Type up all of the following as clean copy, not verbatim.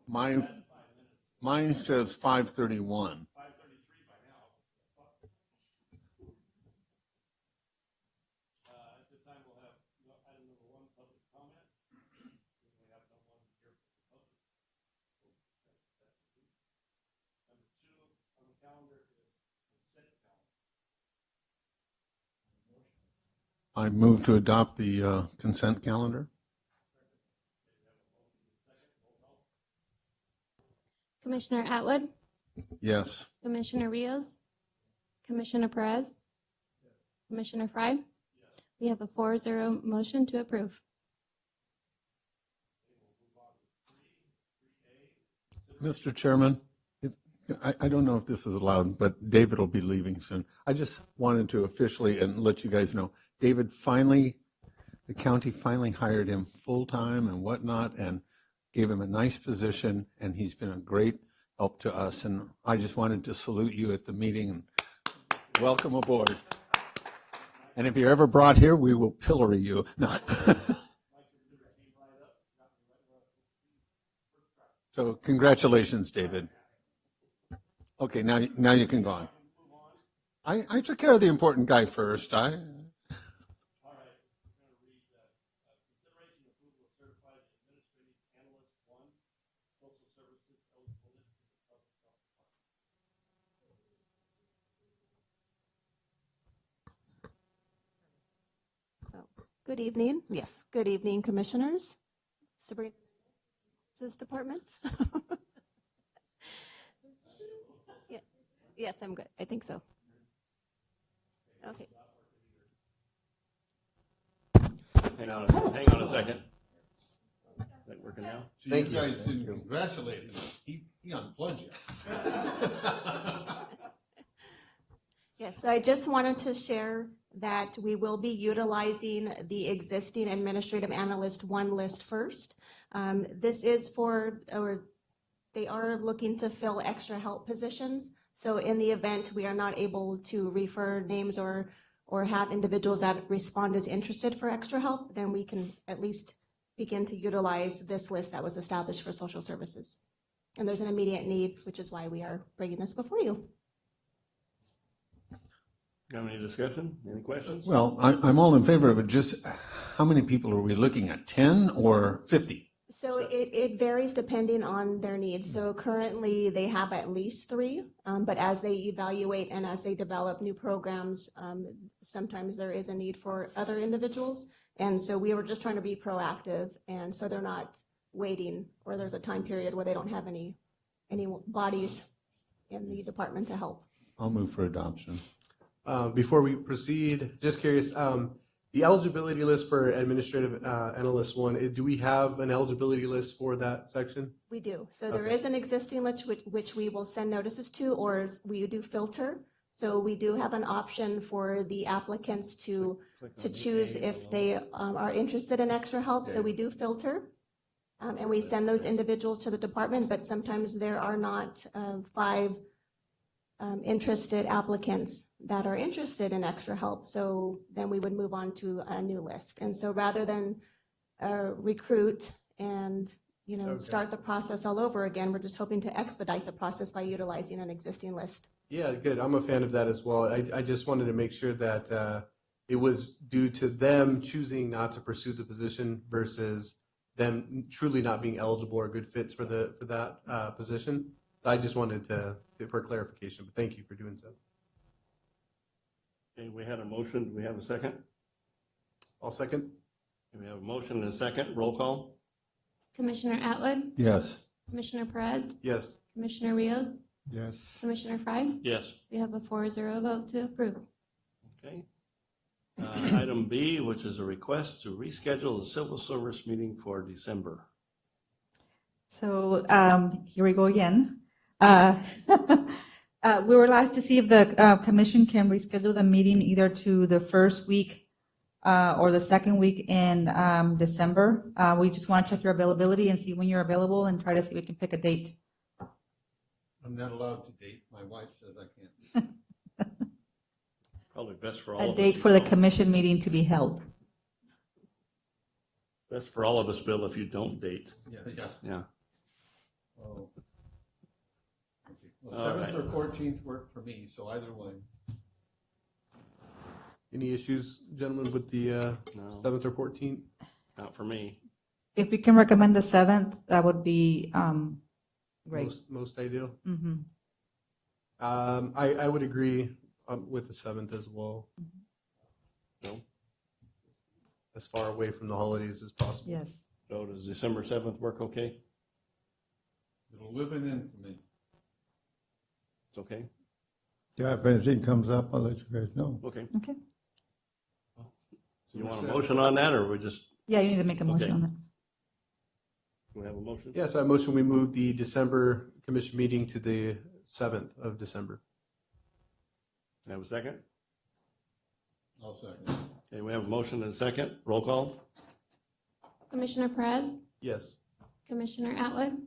Mine says 5:31. I move to adopt the consent calendar. Commissioner Atwood, Yes. Commissioner Rios, Commissioner Perez, Commissioner Fry. We have a 4-0 motion to approve. Mr. Chairman, I don't know if this is allowed, but David will be leaving soon. I just wanted to officially and let you guys know, David finally, the county finally hired him full-time and whatnot and gave him a nice position, and he's been a great help to us. And I just wanted to salute you at the meeting and welcome aboard. And if you're ever brought here, we will pillory you. No. So congratulations, David. Okay, now you can go on. I took care of the important guy first. Good evening. Yes, good evening, commissioners. Sabrina, this department. Yeah. Yes, I'm good. I think so. Okay. Hang on a second. Is that working now? So you guys didn't congratulate him. He unplugged you. Yes, so I just wanted to share that we will be utilizing the existing Administrative Analyst 1 list first. This is for, or they are looking to fill extra help positions. So in the event we are not able to refer names or have individuals that respond as interested for extra help, then we can at least begin to utilize this list that was established for social services. And there's an immediate need, which is why we are bringing this before you. Have any discussion? Any questions? Well, I'm all in favor of it. Just how many people are we looking at? 10 or 50? So it varies depending on their needs. So currently they have at least 3, but as they evaluate and as they develop new programs, sometimes there is a need for other individuals. And so we were just trying to be proactive, and so they're not waiting, or there's a time period where they don't have any bodies in the department to help. I'll move for adoption. Before we proceed, just curious, the eligibility list for Administrative Analyst 1, do we have an eligibility list for that section? We do. So there Okay. is an existing list which we will send notices to, or we do filter. So we do have an option for the applicants to choose if they are interested in extra help. So we do filter, and we send those individuals to the department, but sometimes there are not 5 interested applicants that are interested in extra help. So then we would move on to a new list. And so rather than recruit and, start the process all over again, we're just hoping to expedite the process by utilizing an existing list. Yeah, good. I'm a fan of that as well. I just wanted to make sure that it was due to them choosing not to pursue the position versus them truly not being eligible or good fits for that position. So I just wanted for clarification, but thank you for doing so. Okay, we had a motion. Do we have a second? I'll second. We have a motion and a second. Roll call. Commissioner Atwood, Yes. Commissioner Perez, Yes. Commissioner Rios, Yes. Commissioner Fry. Yes. We have a 4-0 vote to approve. Okay. Item B, which is a request to reschedule the civil service meeting for December. So here we go again. We were asked to see if the commission can reschedule the meeting either to the first week or the second week in December. We just want to check your availability and see when you're available and try to see if we can pick a date. I'm not allowed to date. My wife says I can't. Probably best for all A of us. date for the commission meeting to be held. Best for all of us, Bill, if you don't date. Yeah. Yeah. Oh. Okay. Well, All 7th right. or 14th work for me, so either way. Any issues, gentlemen, with the No. 7th or 14th? Not for me. If we can recommend the 7th, that would be great. Most ideal. Mhm. I would agree with the 7th as well, No. as far away from the holidays as possible. Yes. So does December 7th work okay? It'll live it in for me. It's okay? Yeah, if anything comes up, I'll let you guys know. Okay. Okay. You want a motion on that, or we just, Yeah, you need to make a motion Okay. on that. do we have a motion? Yes, I motion we move the December commission meeting to the 7th of December. Can I have a second? I'll second. Okay, we have a motion and a second. Roll call? Commissioner Perez, Yes. Commissioner Atwood,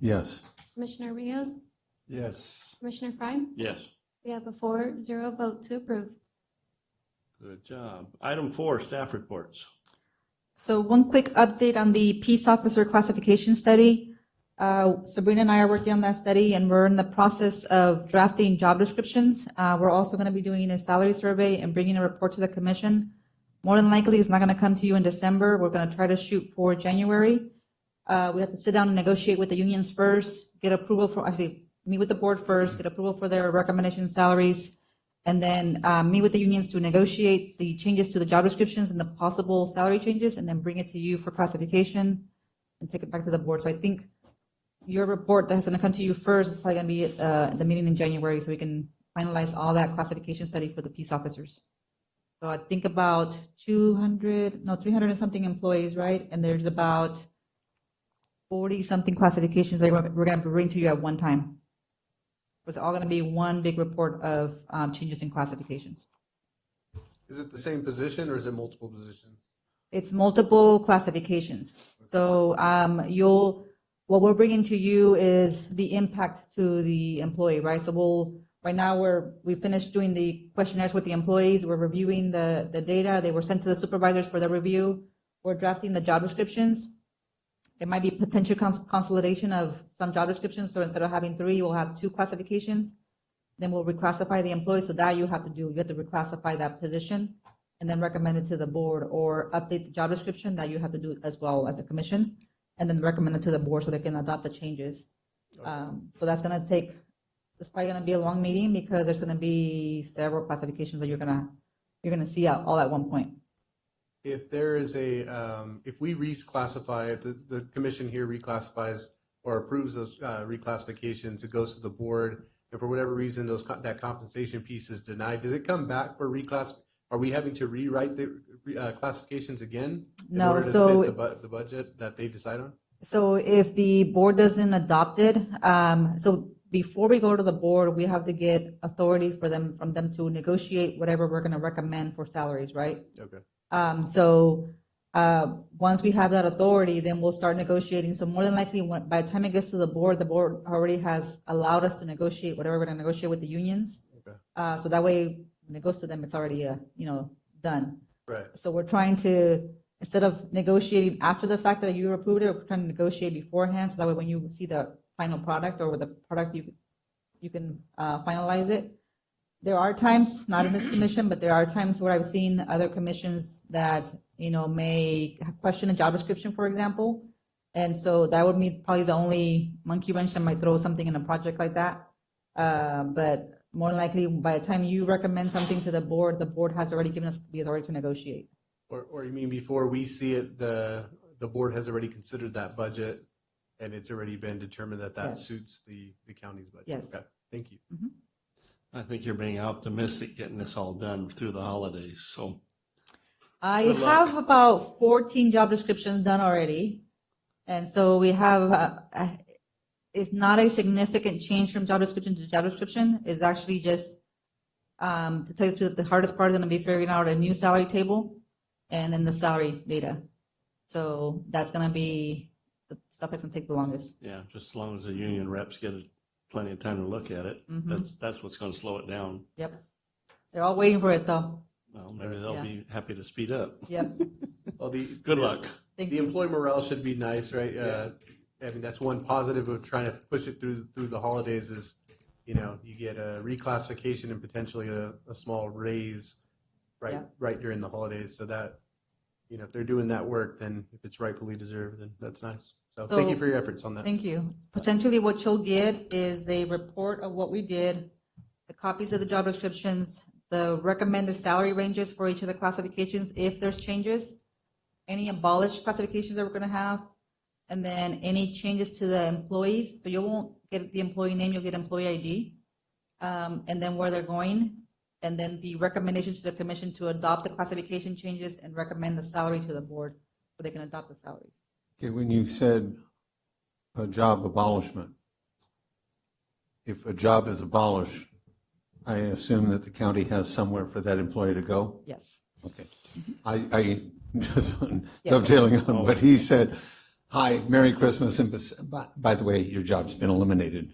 Yes. Commissioner Rios, Yes. Commissioner Fry. Yes. We have a 4-0 vote to approve. Good job. Item 4, staff reports. So one quick update on the peace officer classification study. Sabrina and I are working on that study, and we're in the process of drafting job descriptions. We're also going to be doing a salary survey and bringing a report to the commission. More than likely, it's not going to come to you in December. We're going to try to shoot for January. We have to sit down and negotiate with the unions first, get approval for, actually, meet with the board first, get approval for their recommendation salaries, and then meet with the unions to negotiate the changes to the job descriptions and the possible salary changes, and then bring it to you for classification and take it back to the board. So I think your report that's going to come to you first is probably going to be at the meeting in January, so we can finalize all that classification study for the peace officers. So I think about 300 and something employees, right? And there's about 40 something classifications that we're going to bring to you at one time. It's all going to be one big report of changes in classifications. Is it the same position or is it multiple positions? It's multiple classifications. So what we're bringing to you is the impact to the employee, right? So right now we finished doing the questionnaires with the employees. We're reviewing the data. They were sent to the supervisors for their review. We're drafting the job descriptions. It might be potential consolidation of some job descriptions. So instead of having 3, we'll have 2 classifications. Then we'll reclassify the employee. So that you have to reclassify that position and then recommend it to the board, or update the job description that you have to do as well as a commission, and then recommend it to the board so they can adopt the changes. So that's going to take, it's probably going to be a long meeting because there's going to be several classifications that you're going to see all at one point. If there is if we reclassify, if the commission here reclassifies or approves those reclassifications, it goes to the board, and for whatever reason, that compensation piece is denied, does it come back for reclass? Are we having to rewrite the classifications again? No, In order to so- fit the budget that they decide on? So if the board doesn't adopt it, so before we go to the board, we have to get authority from them to negotiate whatever we're going to recommend for salaries, right? Okay. Once we have that authority, then we'll start negotiating. So more than likely, by the time it gets to the board already has allowed us to negotiate whatever we're going to negotiate with the unions. Okay. So that way, when it goes to them, it's already, done. Right. So we're trying to, instead of negotiating after the fact that you approved it, we're trying to negotiate beforehand. So that way, when you see the final product or with the product, you can finalize it. There are times, not in this commission, but there are times where I've seen other commissions that, may question a job description, for example. And so that would be probably the only monkey wrench that might throw something in a project like that. But more than likely, by the time you recommend something to the board has already given us the authority to negotiate. Or you mean before we see it, the board has already considered that budget and it's already been determined that Yes. suits the county's budget? Yes. Okay, thank you. I think you're being optimistic getting this all done through the holidays, so. I Good luck. have about 14 job descriptions done already. And so we have, it's not a significant change from job description to job description. It's actually just, to tell you the truth, the hardest part is going to be figuring out a new salary table and then the salary data. So that's going to be the stuff that's going to take the longest. Yeah, just as long as the union reps get plenty of time to look at it, Mhm. that's what's going to slow it down. Yep. They're all waiting for it though. Well, maybe they'll Yeah. be happy to speed up. Yep. Well, Good luck. Thank The you. employee morale should be nice, right? I mean, that's one positive of trying to push it through the holidays is, you know, you get a reclassification and potentially a small raise Yeah. right during the holidays. So that, you know, if they're doing that work, then if it's rightfully deserved, then that's nice. So thank you So- for your efforts on that. Thank you. Potentially what you'll get is a report of what we did, the copies of the job descriptions, the recommended salary ranges for each of the classifications, if there's changes, any abolished classifications that we're going to have, and then any changes to the employees. So you won't get the employee name, you'll get employee ID, and then where they're going, and then the recommendations to the commission to adopt the classification changes and recommend the salary to the board so they can adopt the salaries. Okay, when you said a job abolishment, if a job is abolished, I assume that the county has somewhere for that employee to go? Yes. Okay. I just dovetailing on what he said. Hi, Merry Christmas, and by the way, your job's been eliminated.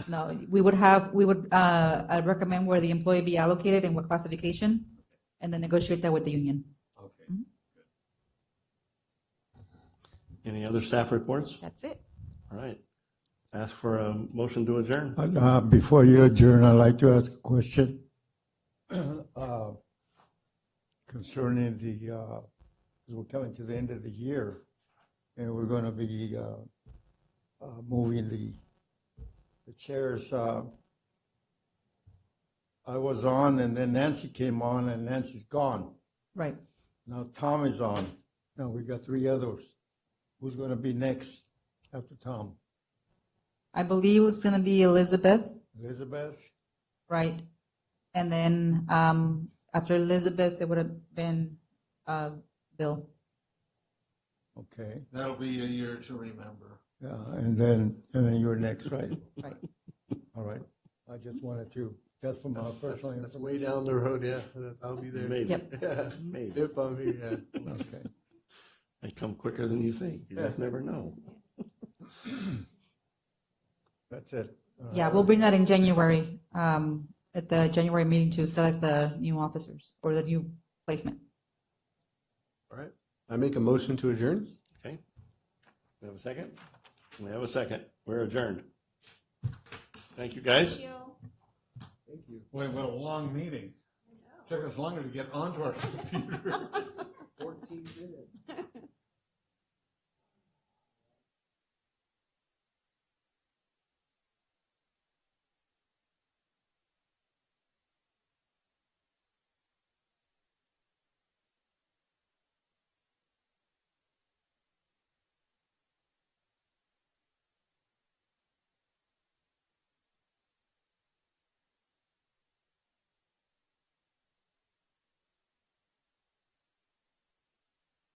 No, we would I'd recommend where the employee be allocated and what classification, and then negotiate that with the union. Okay. Any other staff reports? That's it. All right. Ask for a motion to adjourn. Before you adjourn, I'd like to ask a question concerning because we're coming to the end of the year, and we're going to be moving the chairs. I was on, and then Nancy came on, and Nancy's gone. Right. Now Tom is on. Now we got three others. Who's going to be next after Tom? I believe it's going to be Elizabeth, Elizabeth? right? And then after Elizabeth, it would have been Bill. Okay. That'll be a year to remember. Yeah, and then you're next, right? Right. All right. I just wanted to, just from my personal That's information. way down the road, yeah. I'll be there. Maybe. Yep. Yeah, Maybe. if I'm here, yeah. Okay. They come quicker than you think. You just never know. That's it. Yeah, we'll bring that in January, at the January meeting to select the new officers or the new placement. All right. I make a motion to adjourn? Okay. We have a second? We have a second. We're adjourned. Thank you, guys. Thank you. Boy, what a long meeting. Took us longer to get onto our computer. 14 minutes.